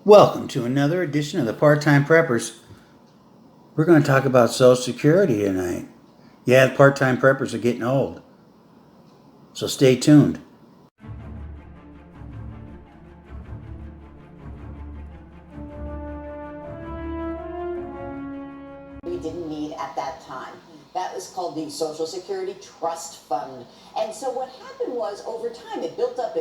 Welcome to another edition of the Part-Time Preppers. We're going to talk about Social Security tonight. Yeah, the part-time preppers are getting old. So stay tuned. We didn't need at that time. That was called the Social Security Trust Fund. And so what happened was over time it built up,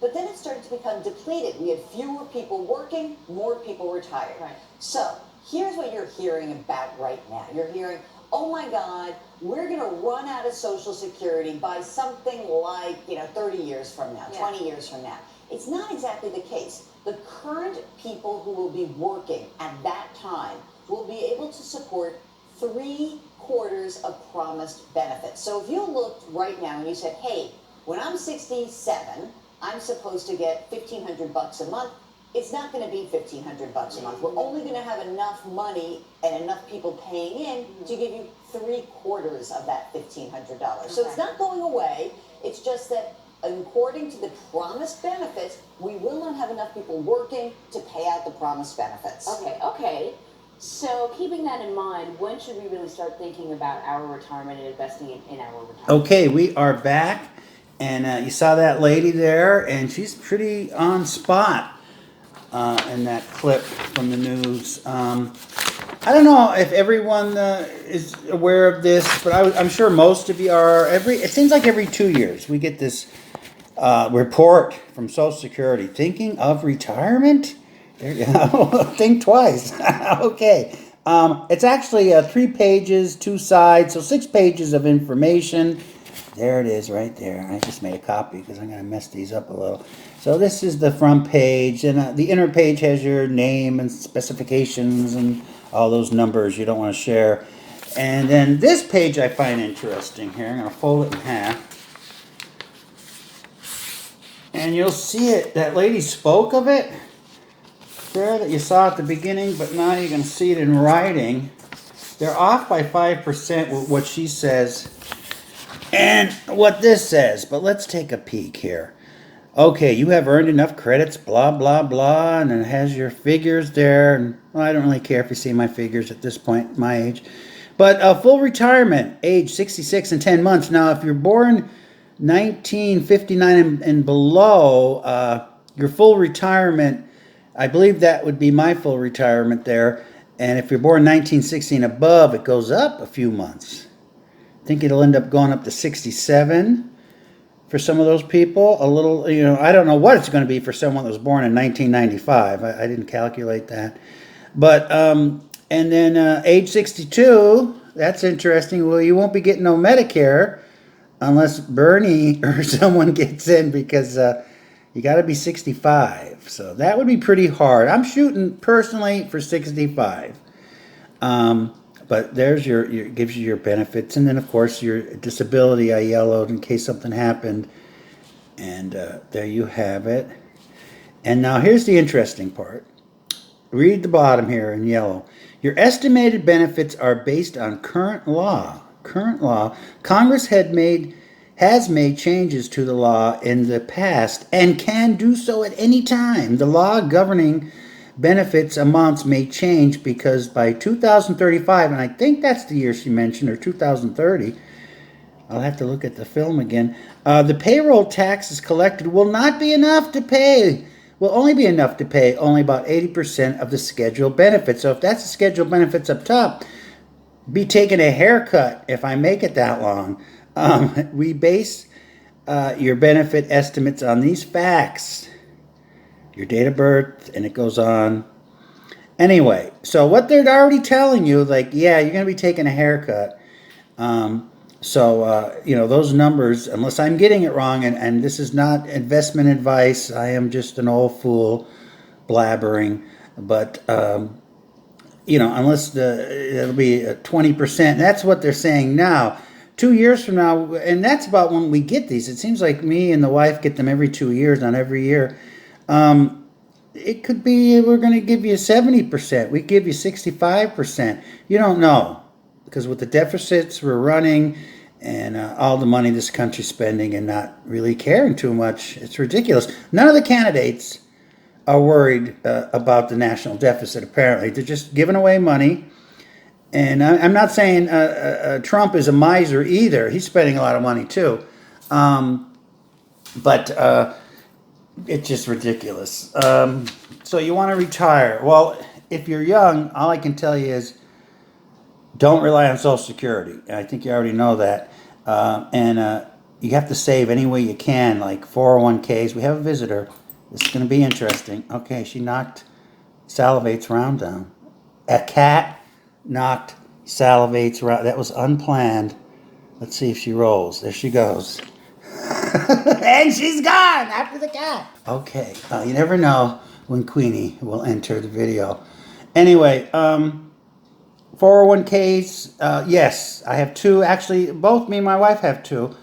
but then it started to become depleted. We had fewer people working, more people retired. Right. So here's what you're hearing about right now. You're hearing, oh my God, we're going to run out of Social Security by something like, 30 years from now, 20 years from now. It's not exactly the case. The current people who will be working at that time will be able to support 3/4 of promised benefits. So if you looked right now and you said, hey, when I'm 67, I'm supposed to get $1,500 a month. It's not going to be $1,500 a month. We're only going to have enough money and enough people paying in to give you 3/4 of that $1,500. So it's not going away. It's just that according to the promised benefits, we will not have enough people working to pay out the promised benefits. Okay. So keeping that in mind, when should we really start thinking about our retirement and investing in our retirement? Okay, we are back. And you saw that lady there, and she's pretty on spot in that clip from the news. I don't know if everyone is aware of this, but I'm sure most of you are. It seems like every 2 years we get this report from Social Security. Thinking of retirement? There you go. Think twice. Okay. It's actually 3 pages, 2 sides, so 6 pages of information. There it is right there. I just made a copy because I'm going to mess these up a little. So this is the front page, and the inner page has your name and specifications and all those numbers you don't want to share. And then this page I find interesting here. I'm going to fold it in half. And you'll see it. That lady spoke of it there that you saw at the beginning, but now you can see it in writing. They're off by 5% with what she says and what this says, but let's take a peek here. Okay, you have earned enough credits, blah, blah, blah, and it has your figures there. And well, I don't really care if you see my figures at this point, my age. But full retirement, age 66 and 10 months. Now, if you're born 1959 and below, your full retirement, I believe that would be my full retirement there. And if you're born 1960 and above, it goes up a few months. I think it'll end up going up to 67 for some of those people. A little, I don't know what it's going to be for someone that was born in 1995. I didn't calculate that. But, and then age 62, that's interesting. Well, you won't be getting no Medicare unless Bernie or someone gets in because you got to be 65. So that would be pretty hard. I'm shooting personally for 65. But there's your gives you your benefits, and then of course your disability I yellowed in case something happened, and there you have it. And now here's the interesting part. Read the bottom here in yellow. Your estimated benefits are based on current law. Current law. Congress has made changes to the law in the past and can do so at any time. The law governing benefits amounts may change because by 2035, and I think that's the year she mentioned, or 2030, I'll have to look at the film again, the payroll taxes collected will not be enough to pay, will only be enough to pay only about 80% of the scheduled benefits. So if that's the scheduled benefits up top, be taking a haircut if I make it that long. We base your benefit estimates on these facts. Your date of birth, and it goes on. Anyway, so what they're already telling you, like, yeah, you're going to be taking a haircut. Those numbers, unless I'm getting it wrong, and this is not investment advice, I am just an old fool blabbering, but, unless it'll be 20%, that's what they're saying now. 2 years from now, and that's about when we get these. It seems like me and the wife get them every 2 years, not every year. It could be we're going to give you 70%. We give you 65%. You don't know. Because with the deficits we're running and all the money this country's spending and not really caring too much, it's ridiculous. None of the candidates are worried about the national deficit. Apparently, they're just giving away money. And I'm not saying Trump is a miser either. He's spending a lot of money too. But it's just ridiculous. So you want to retire. Well, if you're young, all I can tell you is don't rely on Social Security. I think you already know that. And you have to save any way you can, like 401ks. We have a visitor. This is going to be interesting. Okay, she knocked Salivate's round down. A cat knocked Salivate's round. That was unplanned. Let's see if she rolls. There she goes. And she's gone after the cat. Okay, you never know when Queenie will enter the video. Anyway, 401ks, yes, I have two. Actually, both me and my wife have two.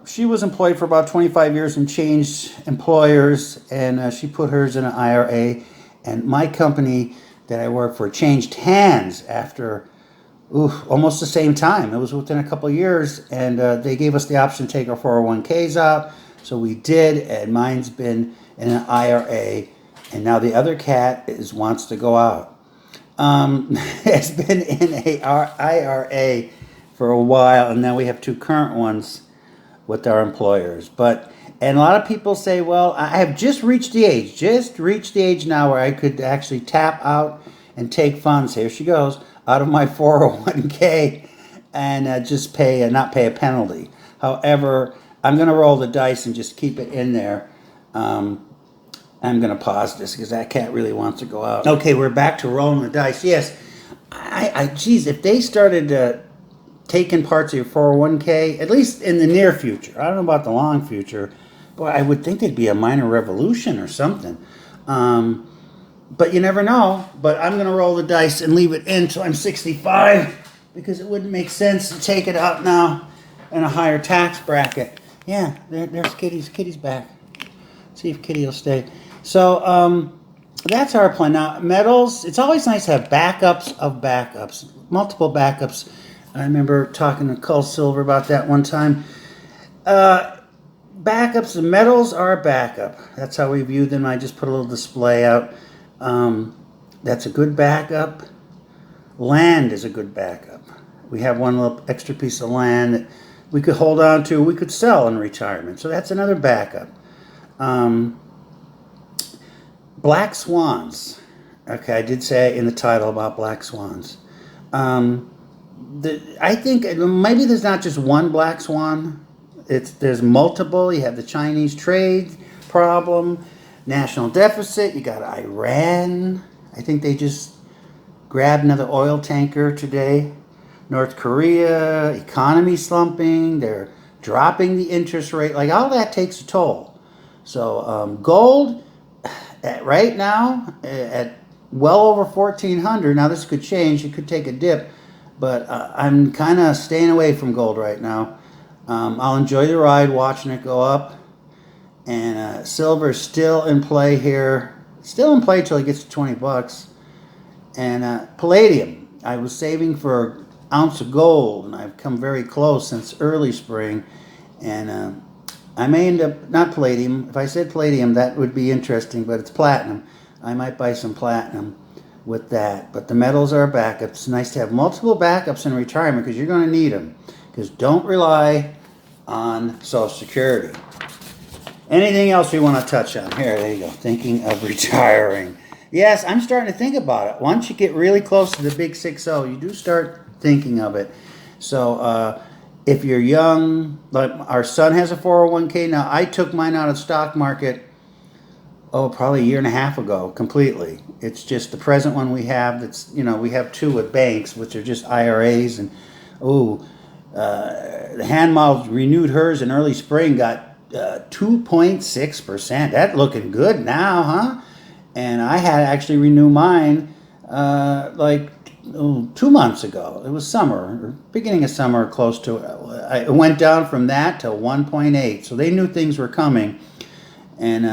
She was employed for about 25 years and changed employers, and she put hers in an IRA. And my company that I work for changed hands after almost the same time. It was within a couple of years, and they gave us the option to take our 401ks out. So we did, and mine's been in an IRA, and now the other cat wants to go out. Has been in a IRA for a while, and now we have two current ones with our employers. And a lot of people say, well, I have just reached the age now where I could actually tap out and take funds. Here she goes, out of my 401k and just not pay a penalty. However, I'm going to roll the dice and just keep it in there. I'm going to pause this because that cat really wants to go out. Okay, we're back to rolling the dice. Yes, geez, if they started taking parts of your 401k, at least in the near future, I don't know about the long future, but I would think there'd be a minor revolution or something. But you never know. But I'm going to roll the dice and leave it in until I'm 65 because it wouldn't make sense to take it out now in a higher tax bracket. Yeah, there's Kitty's. Kitty's back. See if Kitty will stay. So that's our plan. Now, metals, it's always nice to have backups of backups, multiple backups. I remember talking to Cull Silver about that one time. Backups, the metals are a backup. That's how we view them. I just put a little display out. That's a good backup. Land is a good backup. We have one little extra piece of land that we could hold on to, we could sell in retirement. So that's another backup. Black swans. Okay, I did say in the title about black swans. I think maybe there's not just one black swan. There's multiple. You have the Chinese trade problem, national deficit. You got Iran. I think they just grabbed another oil tanker today. North Korea, economy slumping. They're dropping the interest rate. Like all that takes a toll. So gold right now at well over 1,400. Now this could change. It could take a dip, but I'm kind of staying away from gold right now. I'll enjoy the ride watching it go up. And silver is still in play here. Still in play till it gets to $20. And palladium. I was saving for an ounce of gold, and I've come very close since early spring. And I may end up, not palladium. If I said palladium, that would be interesting, but it's platinum. I might buy some platinum with that. But the metals are a backup. It's nice to have multiple backups in retirement because you're going to need them. Because don't rely on Social Security. Anything else we want to touch on? Here, there you go. Thinking of retiring. Yes, I'm starting to think about it. Once you get really close to the big 6-0, you do start thinking of it. So if you're young, like our son has a 401k. Now, I took mine out of the stock market, probably a year and a half ago, completely. It's just the present one we have. That's, we have two with banks, which are just IRAs. And, the hand model renewed hers in early spring, got 2.6%. That's looking good now, huh? And I had actually renew mine 2 months ago. It was summer, or beginning of summer, close to it. It went down from that to 1.8. So they knew things were coming. And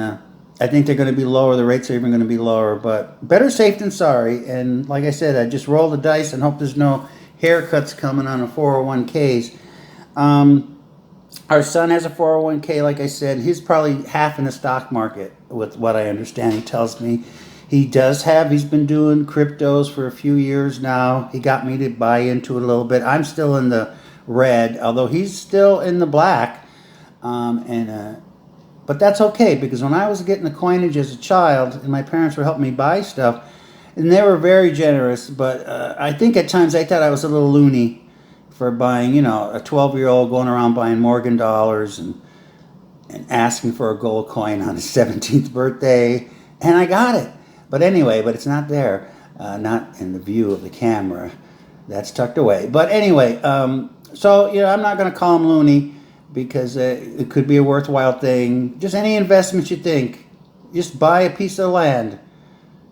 I think they're going to be lower. The rates are even going to be lower. But better safe than sorry. And like I said, I just roll the dice and hope there's no haircuts coming on the 401ks. Our son has a 401k, like I said. He's probably half in the stock market. with what I understand. He tells me he's been doing cryptos for a few years now. He got me to buy into it a little bit. I'm still in the red, although he's still in the black. But that's okay, because when I was getting the coinage as a child and my parents were helping me buy stuff, and they were very generous, but I think at times I thought I was a little loony for buying, a 12-year-old going around buying Morgan dollars and asking for a gold coin on his 17th birthday, and I got it. But anyway, it's not there, not in the view of the camera. That's tucked away. But anyway, so I'm not going to call him loony, because it could be a worthwhile thing. Just any investment you think, just buy a piece of land.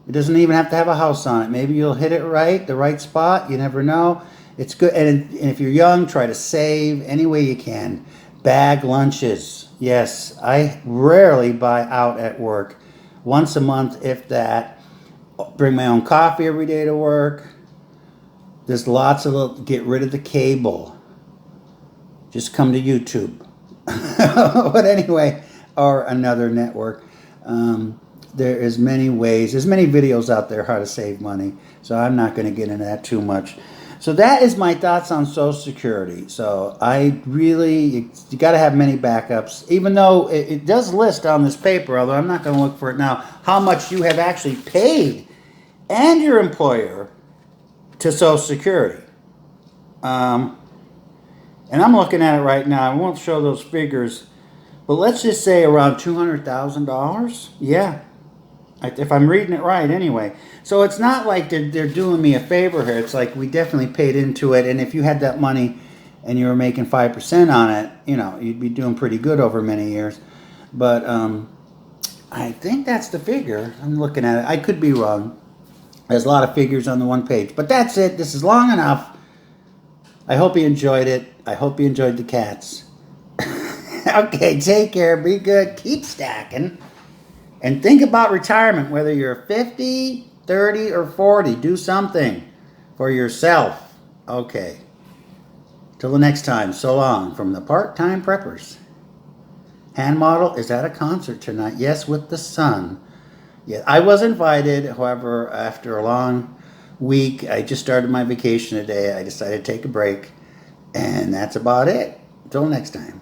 It doesn't even have to have a house on it. Maybe you'll hit it right, the right spot. You never know. It's good. And if you're young, try to save any way you can. Bag lunches. Yes, I rarely buy out at work. Once a month, if that. Bring my own coffee every day to work. There's lots of get rid of the cable. Just come to YouTube. But anyway, or another network. There is many ways. There's many videos out there how to save money. So I'm not going to get into that too much. So that is my thoughts on Social Security. So you got to have many backups. Even though it does list on this paper, although I'm not going to look for it now, how much you have actually paid and your employer to Social Security. And I'm looking at it right now. I won't show those figures, but let's just say around $200,000. Yeah, if I'm reading it right anyway. So it's not like they're doing me a favor here. It's like we definitely paid into it. And if you had that money and you were making 5% on it, you'd be doing pretty good over many years. But I think that's the figure. I'm looking at it. I could be wrong. There's a lot of figures on the one page. But that's it. This is long enough. I hope you enjoyed it. I hope you enjoyed the cats. Okay, take care. Be good. Keep stacking. And think about retirement, whether you're 50, 30, or 40. Do something for yourself. Okay. Till the next time, so long from the Part-Time Preppers. Hand model is at a concert tonight. Yes, with the sun. Yeah, I was invited. However, after a long week, I just started my vacation today. I decided to take a break. And that's about it. Until next time.